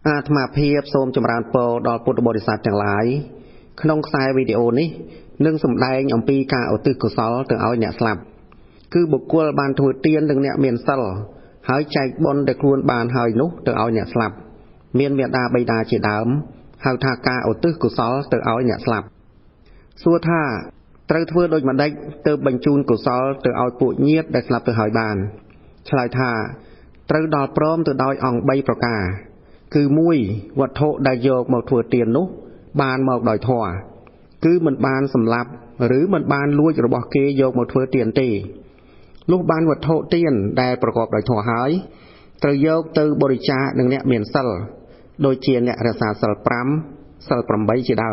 อาตมาเพียบโสมจำรานโปรดอพุทธบริษัทจังหลายขนมสายวิดีโอนี้นึ่งสมได้ยมปีกาอุติกุศลถึงเอาเนี่ยสลับคือบุคคลบานถวยเตียนถึงเนี่ยเมียนซัลหายใจบนแต่ครวนบานหายนุถึงเอาเนี่ยสลับเมียนเมียดาใบดาเฉดามหายทากาอุติกุศลถึงเอาเนี่ยสลับสัวท่าตรึกเพื่อโดยมันได้เติมบรรจุกุศลถึงเอาปุเงียดได้สลับถึงหายบานชลายท่าตรึกดอลพร้อมถึงดอยอ่องใบประกาคือมุ้ยวัดโถได้โยกมาถวยเตียนนุบานมาดอยถั่วคือมันบานสำลับหรือมันบานลุยระบอกเกยโยกมาถวยเตียนตีลูกบานวัดโถเตียนได้ประกอบดอยถั่วหายตรึกโยกตือบริจาหนึ่งเนี่ยเมียนซัลโดยเชียนเนี่ยรักษาสัลปรัมสัลปรัมใบจีด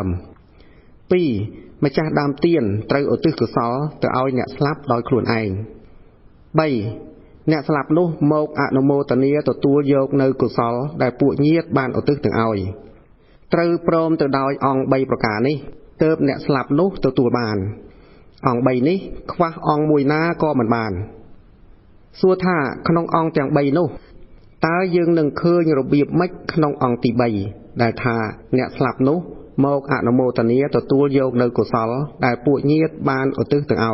ำปีมาจากดำเตียนตรึกอุติกุศลแต่เอาเนี่ยสลับดอยขลุ่นเองใบเนี่ยสลับนุโมกอนุโมตเนียตัวโยกในกุศลได้ปุเงียดบานอุติถึงเอาตรึกพร้อมตัวดอยอ่องใบประกาศนี้เติมเนี่ยสลับนุตัวบานอ่องใบนี้คว้าอ่องมวยหน้าก็เหมือนบานสัวท่าขนมอ่องแต่งใบนุตายืงหนึ่งเคยระเบียบไม่ขนมอ่องตีใบได้ท่าเนี่ยสลับนุโมกอนุโมตเนียตัวโยกในกุศลได้ปุเงียดบานอุติถึงเอา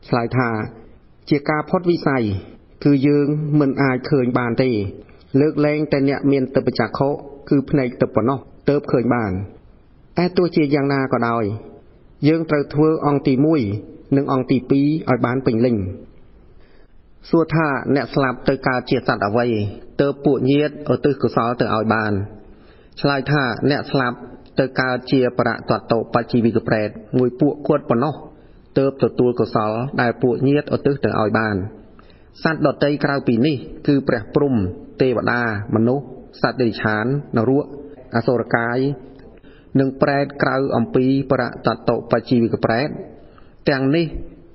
สลายท่าเจียกาพดวิสัยคือยืงมันอายเคยบานตีเลิกแรงแต่เนี่ยเมียนตบจากเขาคือในตบปนอกเติบเคยบานแต่ตัวเจียยังนาก็ได้ยืงตระทัวอองตีมุ้ยหนึ่งอองตีปีอ่อยบานปิงลิงสัวท่าเนี่ยสลับเตยกาเจียสัตว์เอาไว้เติบปุเยียดเอาตึกกุศลเตยอ่อยบานชลายท่าเนี่ยสลับเตยกาเจียประตัดโตปัจจีวิกเปรตมวยปุกวดปนอกเติบตัวกุศลได้ปุเยียดเอาตึกเตยอ่อยบานสัตว์ดอดใจกลายปีนี้คือแปรปรุมเทวดามนุษย์สัตว์เดรัจฉานนรกอสุรกายหนึ่งแปรกลายอัมพีประตัดโตปัจจีวิกแปรแต่งนี้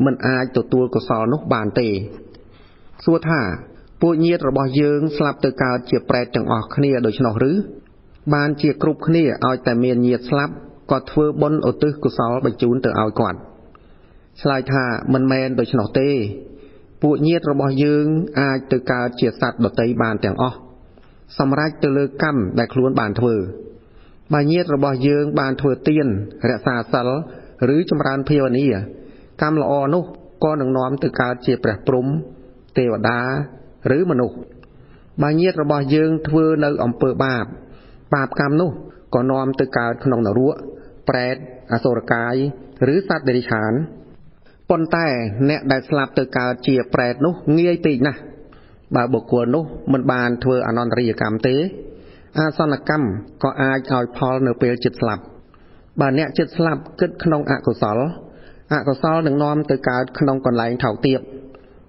มันอายตัวกุศลนุบานเตสัวท่าปุเงียดระบยืงสลับตัวกาเจียแปรจังออกขณีโดยชนหรือบานเจียกรุบขณีเอาแต่เมียนเงียดสลับก็เทือบนอุตุกุศลบรรจุนตัวเอาก่อนชลายท่ามันแมนโดยชนเตปุเงียดระบยืงอาจตัวกาเจียสัตว์ดอเตยบานแต่งออกสำรักตัวเลือกกั้มได้คล้วนบานเทือบานเงียดระบยืงบานเทือเตียนรักษาสัลหรือจำรานเพียวนี้กำละอนุก็หนึ่งน้อมตัวกาเจียแปรปรุมเทวดาหรือมนุษย์บางเงียดระบยืงเทือในอำเภอบาปกรรมนุก็น้อมตัวกาขนมหนรั้วแปรตอสุรกายหรือสัตว์เดรัจฉานปนแต่เนี่ยได้สลับตัวกาเจียแปรตนุเงียตีนะบาบุคคลนุมันบานเทืออนอนริยกรรมเตอาสนกรรมก็อาจเอาพอเนื้อเปลือยจิตสลับบานเนี่ยจิตสลับกึศขนมอกุศลหนึ่งน้อมตัวกาขนมก่อนไหลเถาเตียบ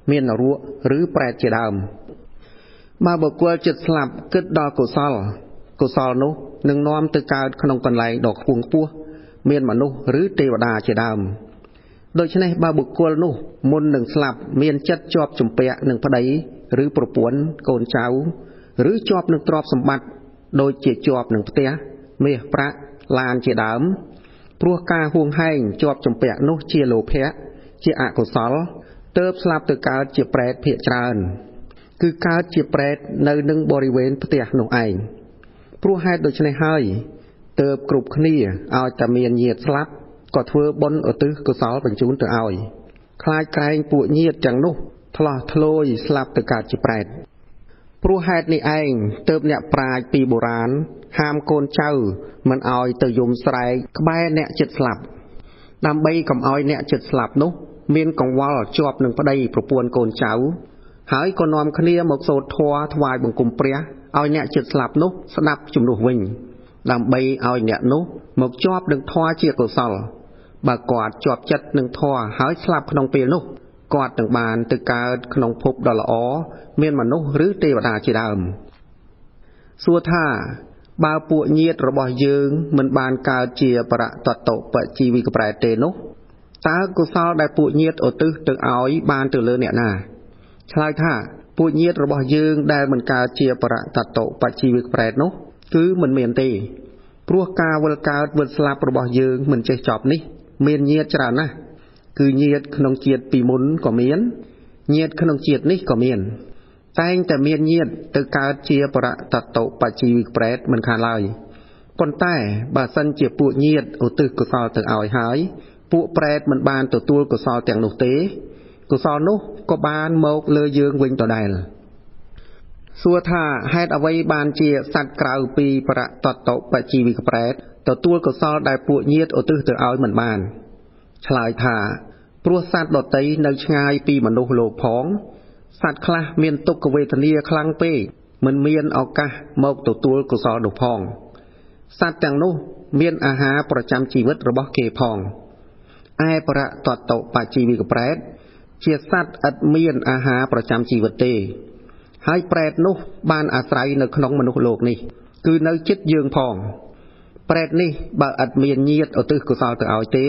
เมียนรั้วหรือแปรเจดามมาบุคคลจิตสลับกึศดอกกุศลนุหนึ่งน้อมตัวกาขนมก่อนไหลดอกพวงปัวเมียนมนุษย์หรือเทวดาเจดามโดยเฉพาะบาบุคคลนุมุนหนึ่งสลับเมียนจัดจอบจุ่มเปะหนึ่งพระใดหรือประปวนโกนเจ้าหรือจอบหนึ่งตรอบสมบัติโดยเจียจอบหนึ่งเตะเมียพระลานเจดามพวกกาห่วงให้จอบจุ่มเปะนุเจียโลเพะเจียอกุศลเติบสลับตัวการเจียแปรเพียจานคือการเจียแปรในหนึ่งบริเวณเตะหนุ่มไอพวกให้โดยเฉพาะให้เติบกรุบขณีเอาแต่เมียนเยียดสลับก็เทือบนอุตุกุศลบรรจุนตัวเอาคลายไกลปุเงียดจังนุทลอทลอยสลับตัวการจิแปรพรูเหตุในเองเติมเนี่ยปลายปีโบราณห้ามโกนเจ้ามันเอาเตยมสไลกใบเนี่ยจิตสลับนำใบกับเอาเนี่ยจิตสลับนุเมียนกองวอลจอบหนึ่งพระใดประปวนโกนเจ้าหายก็นอมขณีหมกโซทัวถวายบังกุมเปรียเอาเนี่ยจิตสลับนุสนับจุ่มดุวิ่งนำใบเอาเนี่ยนุหมกจอบหนึ่งทัวเจียกุศลบากอดจอบจัดหนึ่งทอหายสลับขนมเปียนุกอดหนึ่งบานตึกการขนมพบดอลอ้อเมียนมนุษย์หรือเทวดาจีดามสัวท่าบาปุเงียดระบยืงมันบานกาเจียประตัดโตปะจีวิกแปรเตนุตากุศลได้ปุเงียดอตึตึกเอาบานตึกเลยเนี่ยนาชายท่าปุเงียดระบยืงได้มันกาเจียประตัดโตปะจีวิกแปรนุคือมันเมียนตีพวกกาวลกาเวลสลับระบยืงมันจะจอบนี่เมียนเงียดจรานะคือเงียดขนมเจียดปีมุนก็เมียนเงียดขนมเจียดนี่ก็เมียน តែងតែមានញាតិទៅកើតជាបរតតោបជីវិកប្រេតមិនខានឡើយប៉ុន្តែបើសិនជាពួកញាតិឧទ្ទិសកុសលទៅឲ្យហើយពួកប្រេតមិនបានទទួលកុសលទាំងនោះទេកុសលនោះក៏បានមកលើយើងវិញដដែលសួរថាហេតុអ្វីបានជាសត្វក្រៅពីបរតតោបជីវិកប្រេតទទួលកុសលដែលពួកញាតិឧទ្ទិសទៅឲ្យមិនបានឆ្លើយថាព្រោះសត្វដតីនៅឆ្ងាយពីមនុស្សលោកផងសត្វខ្លះមានទុក្ខវេទនាខ្លាំងពេកមិនមានឱកាសមកទទួលកុសលនោះផងសត្វទាំងនោះមានអាហារប្រចាំជីវិតរបស់គេផងឯបរតតោបជីវិកប្រេតជាសត្វឥតមានអាហារប្រចាំជីវិតទេហើយប្រេតនោះបានអាស្រ័យនៅក្នុងមនុស្សលោកនេះគឺនៅជិតយើងផងប្រេតនេះបើឥតមានញាតិឧទ្ទិសកុសលទៅឲ្យទេ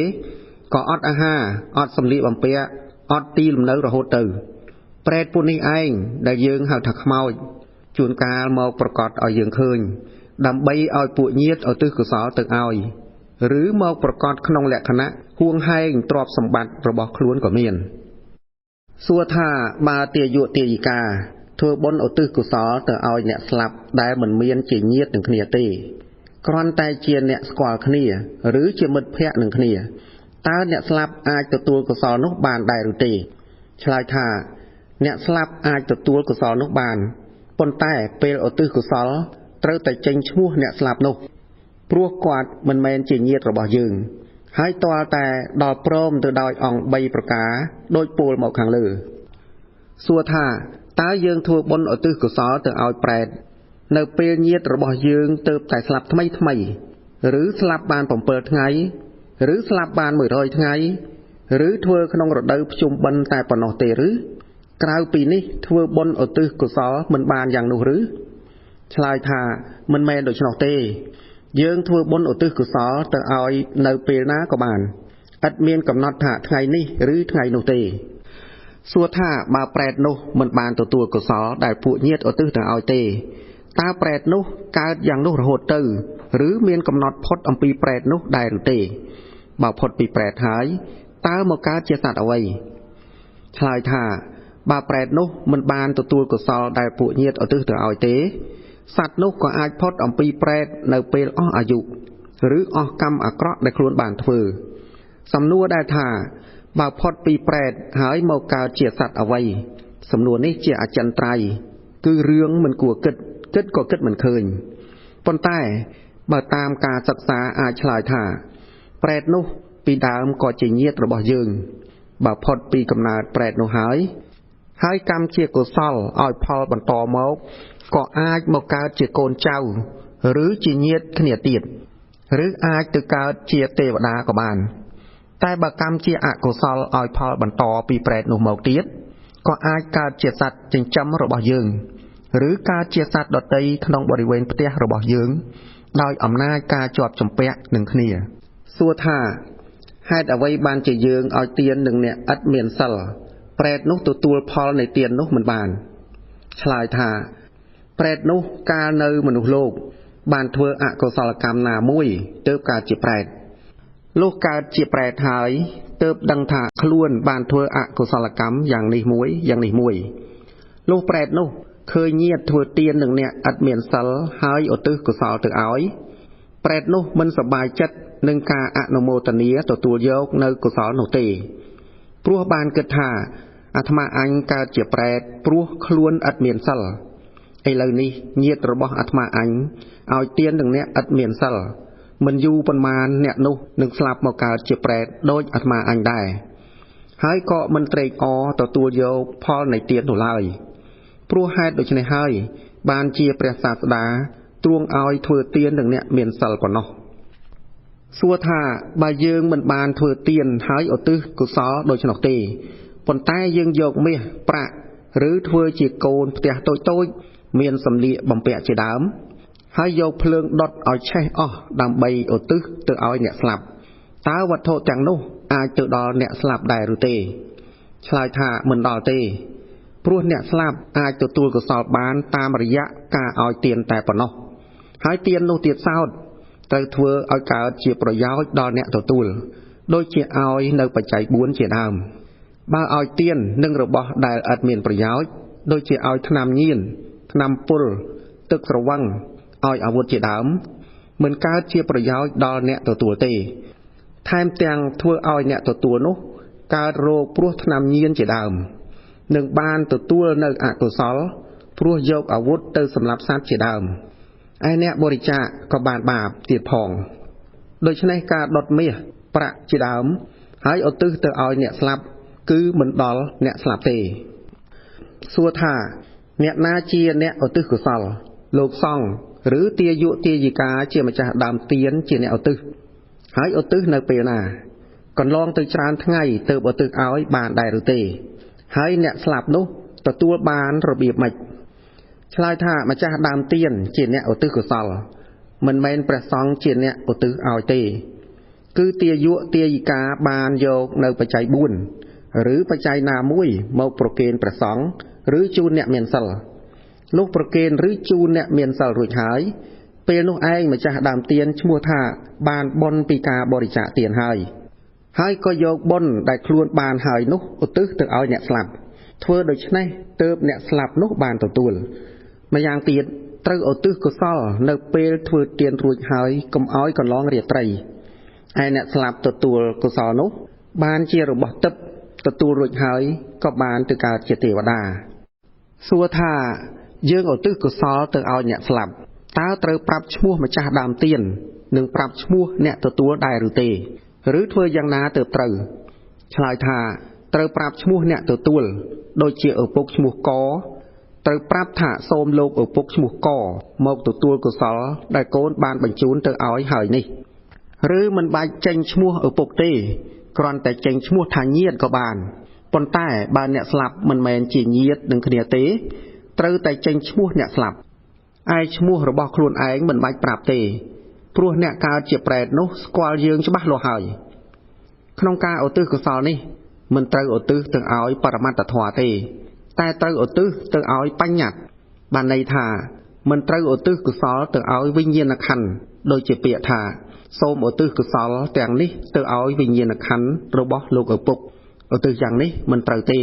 ក៏អត់អាហារអត់សម្លៀកបំពាក់អត់ទីលំនៅរហូតទៅប្រេតពួកនេះឯងដែលយើងហៅថាខ្មោចជួនកាលមកប្រកាសឲ្យយើងឃើញដើម្បីឲ្យពួកញាតិឧទ្ទិសកុសលទៅឲ្យឬមកប្រកាសក្នុងលក្ខណៈហួងហែងទ្រព្យសម្បត្តិរបស់ខ្លួនក៏មានសួរថាបើទាយុទាយិកាធ្វើបុណ្យឧទ្ទិសកុសលទៅឲ្យអ្នកស្លាប់ដែលមិនមានជាញាតិនឹងគ្នាទេគ្រាន់តែជាអ្នកស្គាល់គ្នាឬជាមិត្តភក្តិនឹងគ្នាតើអ្នកស្លាប់អាចទទួលកុសលនោះបានដែរឬទេឆ្លើយថាអ្នកស្លាប់អាចទទួលកុសលនោះបានប៉ុន្តែពេលឧទ្ទិសកុសលត្រូវតែចេញឈ្មោះអ្នកស្លាប់នោះព្រោះគាត់មិនមែនជាញាតិរបស់យើងហើយទាល់តែដល់ព្រមទៅដោយអង្គ3ប្រការដោយពោលមកខាងលើសួរថាតើយើងធ្វើបុណ្យឧទ្ទិសកុសលទៅឲ្យប្រេតនៅពេលញាតិរបស់យើងទើបតែស្លាប់ថ្មីឬស្លាប់បាន7ថ្ងៃឬស្លាប់បាន100ថ្ងៃឬធ្វើក្នុងរដូវភ្ជុំបិណ្ឌតែប៉ុណ្ណោះទេឬក្រៅពីនេះធ្វើបុណ្យឧទ្ទិសកុសលមិនបានយ៉ាងនោះឬឆ្លើយថាមិនមែនដូច្នោះទេយើងធ្វើបុណ្យឧទ្ទិសកុសលទៅឲ្យនៅពេលណាក៏បានឥតមានកំណត់ថាថ្ងៃនេះឬថ្ងៃនោះទេសួរថាបើប្រេតនោះមិនបានទទួលកុសលដែលពួកញាតិឧទ្ទិសទៅឲ្យទេតើប្រេតនោះកើតយ៉ាងនោះរហូតទៅឬមានកំណត់ផុតអំពីប្រេតនោះដែរឬទេបើផុតពីប្រេតហើយតើមកកើតជាសត្វអ្វីឆ្លើយថាបើប្រេតនោះមិនបានទទួលកុសលដែលពួកញាតិឧទ្ទិសទៅឲ្យទេសត្វនោះក៏អាចផុតអំពីប្រេតនៅពេលអស់អាយុឬអស់កម្មអាក្រក់ដែលខ្លួនបានធ្វើសំណួរដែលថាបើផុតពីប្រេតហើយមកកើតជាសត្វអ្វីសំណួរនេះជាអចិន្ត្រៃយ៍គឺរឿងមិនគួរគិតក៏គិតមិនឃើញប៉ុន្តែបើតាមការសិក្សាអាចឆ្លើយថាប្រេតនោះពីដើមក៏ជាញាតិរបស់យើងបើផុតពីកំណើតប្រេតនោះហើយកម្មជាកុសលឲ្យផលបន្តមកក៏អាចមកកើតជាកូនចៅឬជាញាតិគ្នាទៀតឬអាចទៅកើតជាទេវតាក៏បានតែបើកម្មជាអកុសលឲ្យផលបន្តពីប្រេតនោះមកទៀតក៏អាចកើតជាសត្វចិញ្ចឹមរបស់យើងឬកើតជាសត្វដតីក្នុងបរិវេណផ្ទះរបស់យើងដោយអំណាចការជាប់ជំពាក់នឹងគ្នាសួរថាហេតុអ្វីបានជាយើងឲ្យទាននឹងអ្នកឥតមានសិលប្រេតនោះទទួលផលនៃទាននោះមិនបានឆ្លើយថាប្រេតនោះកាលនៅមនុស្សលោកបានធ្វើអកុសលកម្មណាមួយទើបកើតជាប្រេតលុះកើតជាប្រេតហើយទើបដឹងថាខ្លួនបានធ្វើអកុសលកម្មយ៉ាងនេះមួយលុះប្រេតនោះឃើញញាតិធ្វើទាននឹងអ្នកឥតមានសិលហើយឧទ្ទិសកុសលទៅឲ្យប្រេតនោះមិនសប្បាយចិត្តនឹងការអនុមោទនាទទួលយកនៅកុសលនោះទេព្រោះបានគិតថាអាត្មាអញកើតជាប្រេតព្រោះខ្លួនឥតមានសិលឥឡូវនេះញាតិរបស់អាត្មាអញឲ្យទាននឹងអ្នកឥតមានសិលមិនយូរប៉ុន្មានអ្នកនោះនឹងស្លាប់មកកើតជាប្រេតដូចអាត្មាអញដែរហើយក៏មិនត្រេកអរទទួលយកផលនៃទាននោះឡើយព្រោះហេតុដូច្នេះហើយបានជាព្រះសាស្តាទ្រង់ឲ្យធ្វើទាននឹងអ្នកមានសិលប៉ុណ្ណោះសួរថាបើយើងមិនបានធ្វើទានហើយឧទ្ទិសកុសលដូច្នោះទេប៉ុន្តែយើងយកមាសប្រាក់ឬធ្វើជាកូនផ្ទះតូចមានសម្លៀកបំពាក់ជាដើមហើយយកភ្លើងដុតឲ្យឆេះអស់ដើម្បីឧទ្ទិសទៅឲ្យអ្នកស្លាប់តើវត្ថុទាំងនោះអាចទៅដល់អ្នកស្លាប់ដែរឬទេឆ្លើយថាមិនដល់ទេព្រោះអ្នកស្លាប់អាចទទួលកុសលបានតាមរយៈការឲ្យទានតែប៉ុណ្ណោះហើយទាននោះទៀតសោតត្រូវធ្វើឲ្យកើតជាប្រយោជន៍ដល់អ្នកទទួលដូចជាឲ្យនៅបច្ច័យ4ជាដើមបើឲ្យទាននឹងរបស់ដែលឥតមានប្រយោជន៍ ដូចជាឲ្យថ្នាំញៀនថ្នាំពុលទឹកស្រវឹងឲ្យអាវុធជាដើមមិនកើតជាប្រយោជន៍ដល់អ្នកទទួលទេថែមទាំងធ្វើឲ្យអ្នកទទួលនោះកើតរោគព្រោះថ្នាំញៀនជាដើមនឹងបានទទួលនៅអកុសលព្រោះយកអាវុធទៅសម្លាប់សត្វជាដើមឯអ្នកបរិច្ចាគក៏បានបាបទៀតផងដូច្នេះការដុតមាសប្រាក់ជាដើមហើយឧទ្ទិសទៅឲ្យអ្នកស្លាប់គឺមិនដល់អ្នកស្លាប់ទេសួរថាអ្នកណាជាអ្នកឧទ្ទិសកុសលលោកសង្ឃឬទាយុទាយិកាជាម្ចាស់ដើមទានជាអ្នកឧទ្ទិសហើយឧទ្ទិសនៅពេលណាកន្លងទៅច្រើនថ្ងៃទើបឧទ្ទិសឲ្យបានដែរឬទេហើយអ្នកស្លាប់នោះទទួលបានរបៀបម៉េចឆ្លើយថាម្ចាស់ដើមទានជាអ្នកឧទ្ទិសកុសលមិនមែនព្រះសង្ឃជាអ្នកឧទ្ទិសឲ្យទេគឺទាយុទាយិកាបានយកនៅបច្ច័យ4ឬបច្ច័យណាមួយមកប្រគេនព្រះសង្ឃឬជូនអ្នកមានសិលលុះប្រគេនឬជូនអ្នកមានសិលរួចហើយពេលនោះឯងម្ចាស់ដើមទានឈ្មោះថាបានបុណ្យពីការបរិច្ចាគទានហើយក៏យកបុណ្យដែលខ្លួនបានហើយនោះឧទ្ទិសទៅឲ្យអ្នកស្លាប់ធ្វើដូច្នេះទើបអ្នកស្លាប់នោះបានទទួលម្យ៉ាងទៀតត្រូវឧទ្ទិសកុសលនៅពេលធ្វើទានរួចហើយកុំឲ្យកន្លងរាត្រីឯអ្នកស្លាប់ទទួលកុសលនោះបានជារបស់ទឹកទទួលរួចហើយក៏បានទៅកើតជាទេវតាសួរថាយើងឧទ្ទិសកុសលទៅឲ្យអ្នកស្លាប់តើត្រូវប្រាប់ឈ្មោះម្ចាស់ដើមទាននិងប្រាប់ឈ្មោះអ្នកទទួលដែរឬទេឬធ្វើយ៉ាងណាទើបត្រូវឆ្លើយថាត្រូវប្រាប់ឈ្មោះអ្នកទទួលដូចជាឪពុកឈ្មោះកត្រូវប្រាប់ថាសូមលោកឪពុកឈ្មោះកមកទទួលកុសលដែលកូនបានបញ្ជូនទៅឲ្យហើយនេះឬមិនបាច់ចេញឈ្មោះឪពុកទេគ្រាន់តែចេញឈ្មោះថាញាតិក៏បានប៉ុន្តែបើអ្នកស្លាប់មិនមែនជាញាតិនឹងគ្នាទេត្រូវតែចេញឈ្មោះអ្នកស្លាប់ឯឈ្មោះរបស់ខ្លួនឯងមិនបាច់ប្រាប់ទេព្រោះអ្នកកើតជាប្រេតនោះស្គាល់យើងច្បាស់លាស់ហើយក្នុងការឧទ្ទិសកុសលនេះមិនត្រូវឧទ្ទិសទៅឲ្យបរមត្តធម៌ទេតែត្រូវឧទ្ទិសទៅឲ្យបញ្ញត្តិបានន័យថាមិនត្រូវឧទ្ទិសកុសលទៅឲ្យវិញ្ញាណក្ខន្ធដូចជាពាក្យថាសូមឧទ្ទិសកុសលទាំងនេះទៅឲ្យវិញ្ញាណក្ខន្ធរបស់លោកឪពុកឧទ្ទិសយ៉ាងនេះមិនត្រូវទេ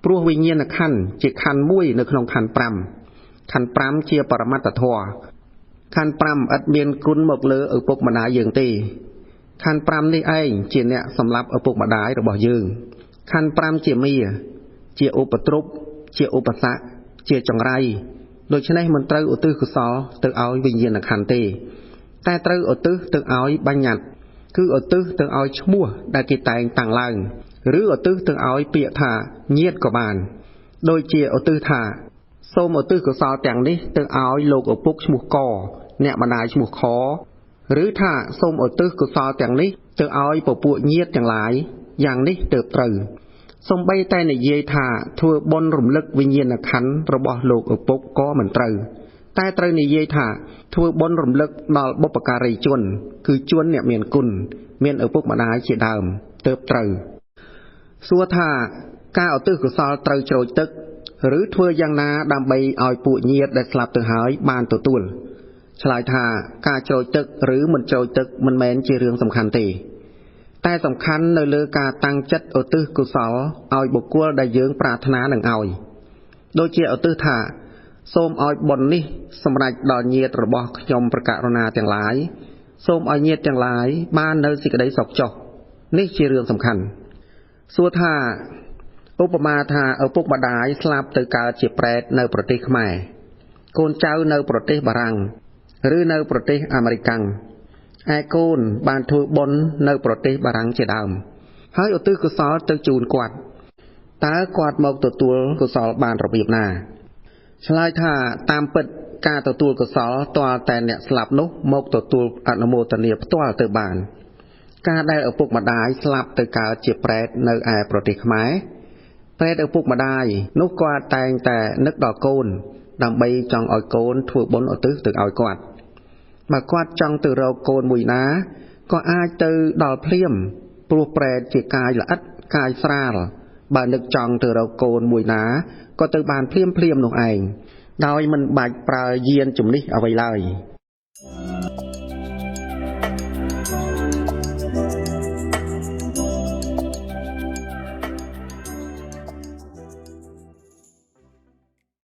ព្រោះវិញ្ញាណក្ខន្ធជាខន្ធមួយនៅក្នុងខន្ធ5ខន្ធ5ជាបរមត្តធម៌ខន្ធ5ឥតមានគុណមកលើឪពុកម្ដាយយើងទេខន្ធ5នេះឯងជាអ្នកសម្លាប់ឪពុកម្ដាយរបស់យើងខន្ធ5ជាមាជាឧបទ្រពជាឧបសគ្គជាចង្រៃដូច្នេះមិនត្រូវឧទ្ទិសកុសលទៅឲ្យវិញ្ញាណក្ខន្ធទេតែត្រូវឧទ្ទិសទៅឲ្យបញ្ញត្តិគឺឧទ្ទិសទៅឲ្យឈ្មោះដែលគេតែងតាំងឡើងឬឧទ្ទិសទៅឲ្យពាក្យថាញាតិក៏បានដូចជាឧទ្ទិសថាសូមឧទ្ទិសកុសលទាំងនេះទៅឲ្យលោកឪពុកឈ្មោះកអ្នកម្ដាយឈ្មោះខឬថាសូមឧទ្ទិសកុសលទាំងនេះទៅឲ្យពពួកញាតិទាំងឡាយយ៉ាងនេះទើបត្រូវសូម្បីតែនិយាយថាធ្វើបុណ្យរំលឹកវិញ្ញាណក្ខន្ធរបស់លោកឪពុកក៏មិនត្រូវតែត្រូវនិយាយថាធ្វើបុណ្យរំលឹកដល់បុព្វការីជនគឺជនអ្នកមានគុណមានឪពុកម្ដាយជាដើមទើបត្រូវសួរថាការឧទ្ទិសកុសលត្រូវច្រូចទឹកឬធ្វើយ៉ាងណាដើម្បីឲ្យពួកញាតិដែលស្លាប់ទៅហើយបានទទួលឆ្លើយថាការច្រូចទឹកឬមិនច្រូចទឹកមិនមែនជារឿងសំខាន់ទេតែសំខាន់នៅលើការតាំងចិត្តឧទ្ទិសកុសលឲ្យបុគ្គលដែលយើងប្រាថ្នានឹងឲ្យដូចជាឧទ្ទិសថាសូមឲ្យបុណ្យនេះសម្រេចដល់ញាតិរបស់ខ្ញុំប្រករុណាទាំងឡាយសូមឲ្យញាតិទាំងឡាយបាននៅសេចក្តីសុខចុះនេះជារឿងសំខាន់សួរថាឧបមាថាឪពុកម្ដាយស្លាប់ទៅកើតជាប្រេតនៅប្រទេសខ្មែរកូនចៅនៅប្រទេសបារាំងឬនៅប្រទេសអាមេរិកឯកូនបានធ្វើបុណ្យនៅប្រទេសបារាំងជាដើមហើយឧទ្ទិសកុសលទៅជូនគាត់តើគាត់មកទទួលកុសលបានរបៀបណាឆ្លើយថាតាមពិតការទទួលកុសលទាល់តែអ្នកស្លាប់នោះមកទទួលអនុមោទនាផ្ទាល់ទៅបានការដែលឪពុកម្ដាយស្លាប់ទៅកើតជាប្រេតនៅឯប្រទេសខ្មែរប្រេតឪពុកម្ដាយនោះគាត់តែងតែនឹកដល់កូនដើម្បីចង់ឲ្យកូនធ្វើបុណ្យឧទ្ទិសទៅឲ្យគាត់បើគាត់ចង់ទៅរកកូនមួយណាក៏អាចទៅដល់ភ្លាមព្រោះប្រេតជាកាយល្អិតកាយស្រាលបើនឹកចង់ទៅរកកូនមួយណាក៏ទៅបានភ្លាមនោះឯងដោយមិនបាច់ប្រើយានជំនិះអ្វីឡើយ